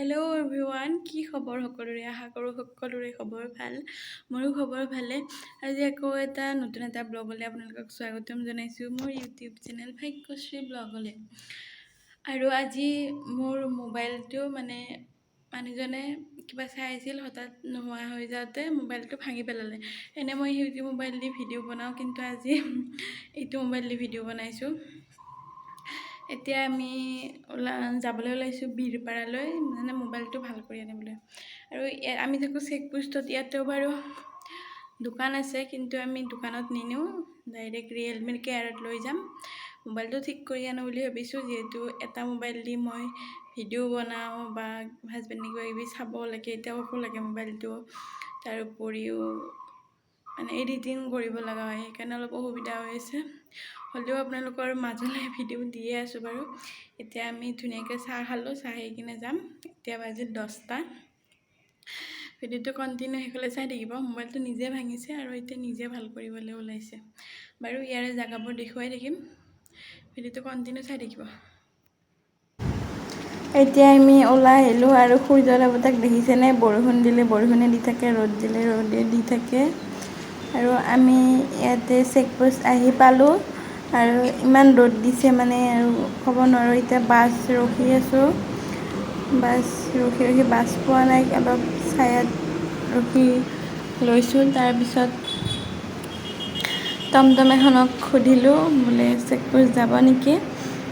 Hello' everyone, কি খবৰ সকলোৰে? আশা কৰোঁ সকলোৰে খবৰ ভাল। মোৰো খবৰ ভালে। আজি আকৌ নতুন এটা ব্লগলৈ আপোনালোকক স্বাগতম জনাইছোঁ মোৰ ইউটিউব চেনেল ভাগ্যশ্ৰী ব্লগলৈ। আৰু আজি মোৰ মোবাইলটো মানুহজনে কিবা চাই আছিল, হঠাৎ নোহোৱা হৈ যাওঁতে মোবাইলটো ভাঙি পেলালে। এনে মই সিউটি মোবাইল দি ভিডিঅ' বনাওঁ, কিন্তু আজি এইটো মোবাইল দি ভিডিঅ' বনাইছোঁ। এতিয়া আমি যাবলৈ ওলাইছোঁ বীৰপাৰালৈ, মোবাইলটো ভাল কৰি আনিবলৈ। আৰু আমি থাকোঁ চেকপোষ্টত। ইয়াতেও বাৰু দোকান আছে, কিন্তু আমি দোকানত নিনিওঁ, ডাইৰেক্ট ৰিয়েলমিৰ কেয়াৰত লৈ যাম। মোবাইলটো ঠিক কৰি আনো বুলি ভাবিছোঁ, যিহেতু এটা মোবাইল দি মই ভিডিঅ' বনাওঁ বা হাজবেণ্ডে কিবা কিবি চাব লাগে, তেওঁকো লাগে মোবাইলটো। তাৰ উপৰিও এডিটিং কৰিব লগা হয়, সেইকাৰণে অলপ অসুবিধা হৈ আছে। হ'লেও আপোনালোকৰ মাজলৈ ভিডিঅ' দিয়ে আছোঁ বাৰু। এতিয়া আমি ধুনীয়াকৈ চাহ খালোঁ, চাহ খাই কিনে যাম। এতিয়া বাজি 10টা। ভিডিঅ'টো কণ্টিনিউ সেইফালে চাই থাকিব। মোবাইলটো নিজে ভাঙিছে আৰু এতিয়া নিজে ভাল কৰিবলৈ ওলাইছে বাৰু। ইয়াৰে জেগাবোৰ দেখুৱাই থাকিম, ভিডিঅ'টো কণ্টিনিউ চাই থাকিব। এতিয়া আমি ওলাই আহিলোঁ আৰু সূৰ্যৰ দেৱতাক দেখিছেনে? বৰষুণ দিলে বৰষুণে দি থাকে, ৰ'দ দিলে ৰ'দে দি থাকে। আৰু আমি ইয়াতে চেকপোষ্ট আহি পালোঁ আৰু ইমান ৰ'দ দিছে আৰু ক'ব নোৱাৰোঁ। এতিয়া বাছ ৰখি আছোঁ, বাছ ৰখি বাছ পোৱা নাই, অলপ ছায়াত ৰখি লৈছোঁ। তাৰপিছত টমটম এখনক সুধিলোঁ, বোলে চেকপোষ্ট যাব নেকি?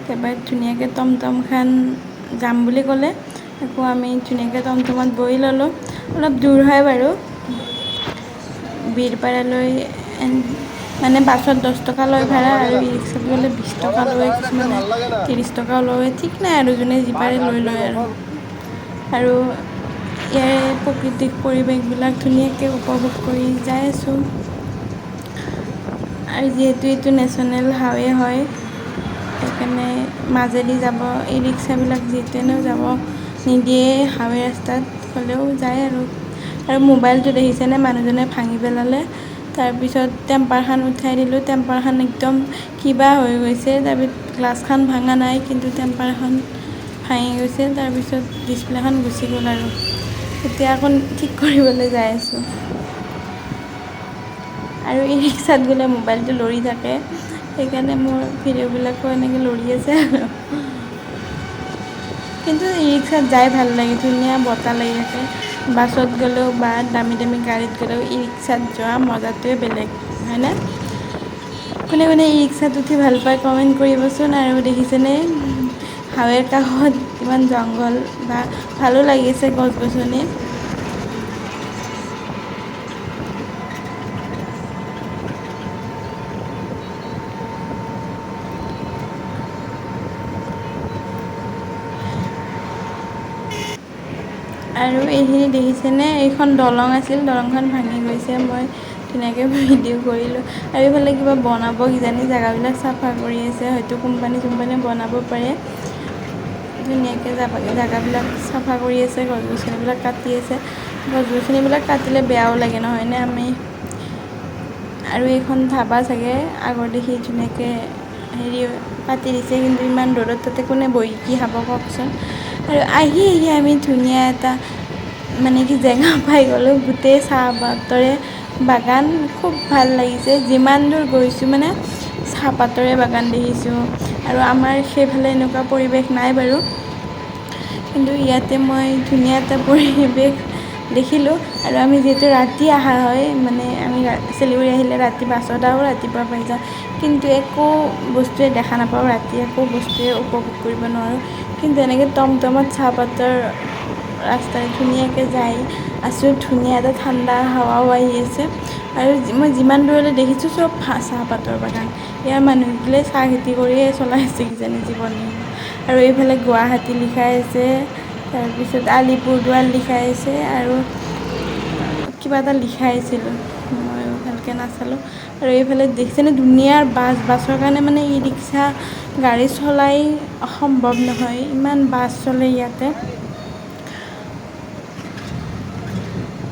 একেবাৰে ধুনীয়াকৈ টমটমখন যাম বুলি ক'লে। আকৌ আমি ধুনীয়াকৈ টমটমত বহি ল'লোঁ। অলপ দূৰ হয় বাৰু বীৰপাৰালৈ, বাছত 10 টকা লয় ভাড়া, আৰু ই ৰিক্সাত গ'লে 20 টকা লয়, কিছুমানে 30 টকাও লয়, ঠিক নাই আৰু যোনে যি পাৰে লৈ লয়। আৰু ইয়াৰে প্ৰাকৃতিক পৰিৱেশবিলাক ধুনীয়াকৈ উপভোগ কৰি যাই আছোঁ। আৰু যিহেতু এইটো নেশ্যনেল হাইৱে হয়, সেইকাৰণে মাজেদি যাব, ই ৰিক্সাবিলাক যিহেতু এনেও যাব নিদিয়ে হাইৱে ৰাস্তাত, হ'লেও যায় আৰু মোবাইলটো দেখিছেনে? মানুহজনে ভাঙি পেলালে। তাৰপিছত টেম্পাৰখন উঠাই দিলোঁ, টেম্পাৰখন একদম কিবা হৈ গৈছে। তাৰপিছত গ্লাছখন ভঙা নাই, কিন্তু টেম্পাৰখন ভাঙি গৈছে। তাৰপিছত ডিছপ্লেখন গুচি গ'ল আৰু এতিয়া আকৌ ঠিক কৰিবলৈ যাই আছোঁ। আৰু ই ৰিক্সাত গ'লে মোবাইলটো লৰি থাকে, সেইকাৰণে মোৰ ভিডিঅ'বিলাকো এনেকৈ লৰি আছে আৰু। কিন্তু ই ৰিক্সাত যাই ভাল লাগে, ধুনীয়া বতাহ লাগি থাকে। বাছত গ'লেও বা দামী দামী গাড়ীত গ'লেও ই ৰিক্সাত যোৱা মজাটোৱে বেলেগ, হয়নে? কোনে কোনে ই ৰিক্সাত উঠি ভাল পায় কমেণ্ট কৰিবচোন। আৰু দেখিছেনে হাইৱেৰ কাষত কিমান জংঘল, বা ভালো লাগিছে গছ গছনি। আৰু এইখিনি দেখিছেনে? এইখন দলং আছিল, দলংখন ভাঙি গৈছে। মই ধুনীয়াকৈ ভিডিঅ' কৰিলোঁ। আৰু এইফালে কিবা বনাব কিজানি, জেগাবিলাক চাফা কৰি আছে, হয়তো কোম্পানী চোম্পানী বনাব পাৰে। ধুনীয়াকৈ জেগাবিলাক চাফা কৰি আছে, গছ গছনিবিলাক কাটি আছে। গছ গছনিবিলাক কাটিলে বেয়াও লাগে, নহয়নে? আৰু এইখন ধাবা চাগে, আগৰ দেখি ধুনীয়াকৈ পাতি দিছে, কিন্তু ইমান ৰ'দত তাতে কোনে বহি কি খাব কওকচোন। আৰু আহি আমি ধুনীয়া এটা জেগা পাই গ'লোঁ, গোটেই চাহপাতৰে বাগান, খুব ভাল লাগিছে। যিমান দূৰ গৈছোঁ চাহপাতৰে বাগান দেখিছোঁ। আৰু আমাৰ সেইফালে এনেকুৱা পৰিৱেশ নাই বাৰু, কিন্তু ইয়াতে মই ধুনীয়া এটা পৰিৱেশ দেখিলোঁ। আৰু আমি যিহেতু ৰাতি অহা হয়, আমি চিলিগুৰি আহিলে ৰাতি বাছত আহোঁ, ৰাতিপুৱা পাই যাওঁ, কিন্তু একো বস্তুৱে দেখা নাপাওঁ, ৰাতি একো বস্তুৱে উপভোগ কৰিব নোৱাৰোঁ। কিন্তু এনেকৈ টমটমত চাহপাতৰ ৰাস্তাৰে ধুনীয়াকৈ যাই আছোঁ, ধুনীয়া এটা ঠাণ্ডা হাৱাও আহি আছে। আৰু মই যিমান দূৰলৈ দেখিছোঁ, চব চাহপাতৰ বাগান। ইয়াৰ মানুহবিলাকে চাহ খেতি কৰিয়ে চলাই আছে কিজানি জীৱন নিৰ্বাহ। আৰু এইফালে গুৱাহাটী লিখাই আছে, তাৰপিছত আলিপুৰদুৱাৰ লিখাই আছে, আৰু কিবা এটা লিখাই আছিল, মই ভালকৈ নাচালোঁ। আৰু এইফালে দেখিছেনে? ধুনীয়া বাছৰ কাৰণে ই ৰিক্সা গাড়ী চলাই সম্ভৱ নহয়, ইমান বাছ চলে ইয়াতে।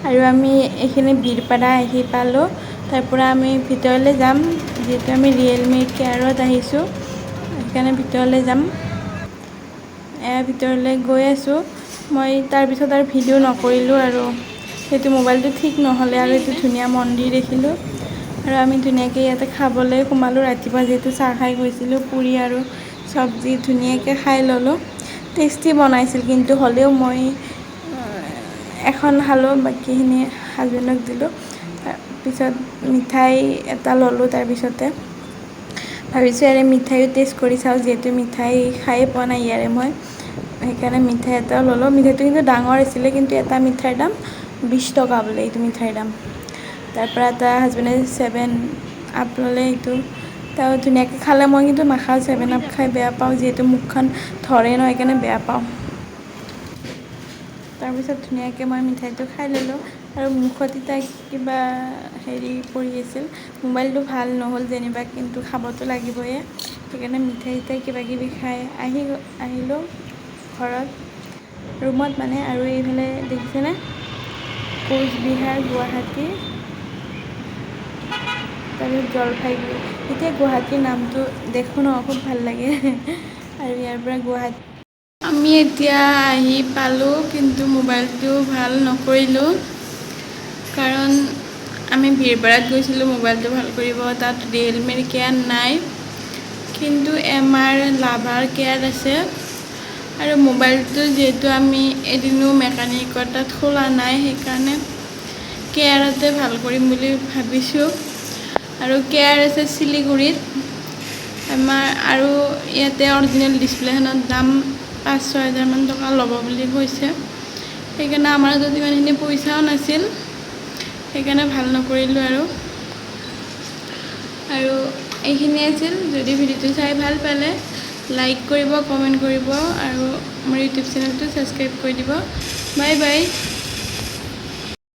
আৰু আমি এইখিনি বীৰপাৰা আহি পালোঁ। তাৰপৰা আমি ভিতৰলৈ যাম, যিহেতু আমি ৰিয়েলমিৰ কেয়াৰত আহিছোঁ, সেইকাৰণে ভিতৰলৈ যাম। ভিতৰলৈ গৈ আছোঁ। মই তাৰপিছত আৰু ভিডিঅ' নকৰিলোঁ আৰু সেইটো মোবাইলটো ঠিক নহ'লে আৰু এইটো ধুনীয়া মন্দিৰ দেখিলোঁ আৰু আমি ধুনীয়াকৈ ইয়াতে খাবলৈ সোমালোঁ ৰাতিপুৱা যিহেতু চাহ খাই গৈছিলোঁ পুৰি আৰু চব্জি ধুনীয়াকৈ খাই ল'লোঁ টেষ্টি বনাইছিল কিন্তু হ'লেও মই এখন খালোঁ বাকীখিনি হাজবেণ্ডক দিলোঁ তাৰপিছত মিঠাই এটা ল'লোঁ তাৰপিছতে ভাবিছোঁ ইয়াৰে মিঠাইও টেষ্ট কৰি চাওঁ যিহেতু মিঠাই খায়ে পোৱা নাই ইয়াৰে মই সেইকাৰণে মিঠাই এটাও ল'লোঁ মিঠাইটো কিন্তু ডাঙৰ আছিলে কিন্তু এটা মিঠাইৰ দাম 20 টকা বোলে এইটো মিঠাইৰ দাম তাৰপৰা এটা হাজবেণ্ডে 7 আপ ল'লে এইটো তেওঁ ধুনীয়াকৈ খালে মই কিন্তু নাখাওঁ 7 আপ খাই বেয়া পাওঁ যিহেতু মুখখন ধৰে ন সেইকাৰণে বেয়া পাওঁ তাৰপিছত ধুনীয়াকৈ মই মিঠাইটো খাই ল'লোঁ আৰু মুখত এতিয়া কিবা হেৰি পৰি আছিল মোবাইলটো ভাল নহ'ল যেনিবা কিন্তু খাবতো লাগিবয়ে সেইকাৰণে মিঠাই চিঠাই কিবাকিবি খাই আহিলোঁ ঘৰত ৰুমত মানে আৰু এইফালে দেখিছেনে কোচবিহাৰ গুৱাহাটী তাৰপিছত জলপাইগুৰি এতিয়া গুৱাহাটীৰ নামটো দেখোঁ ন খুব ভাল লাগে আৰু ইয়াৰ পৰা গুৱাহাটী আমি এতিয়া আহি পালোঁ কিন্তু মোবাইলটো ভাল নকৰিলোঁ কাৰণ আমি ভিৰপাৰাত গৈছিলোঁ মোবাইলটো ভাল কৰিব তাত ৰিয়েলমিৰ কেয়াৰ নাই কিন্তু MR লাভাৰ কেয়াৰ আছে আৰু মোবাইলটো যিহেতু আমি এদিনো মেকানিকৰ তাত খোলা নাই সেইকাৰণে কেয়াৰতে ভাল কৰিম বুলি ভাবিছোঁ আৰু কেয়াৰ আছে শিলিগুৰিত আমাৰ আৰু ইয়াতে অৰিজিনেল ডিছপ্লেখনত দাম 5-6 হাজাৰমান টকা ল'ব বুলি কৈছে সেইকাৰণে আমাৰ যদি ইমানখিনি পইচাও নাছিল সেইকাৰণে ভাল নকৰিলোঁ আৰু এইখিনিয়ে আছিল যদি ভিডিঅ'টো চাই ভাল পালে লাইক কৰিব কমেণ্ট কৰিব আৰু মোৰ ইউটিউব চেনেলটো ছাবস্ক্ৰাইব কৰি দিব বাই বাই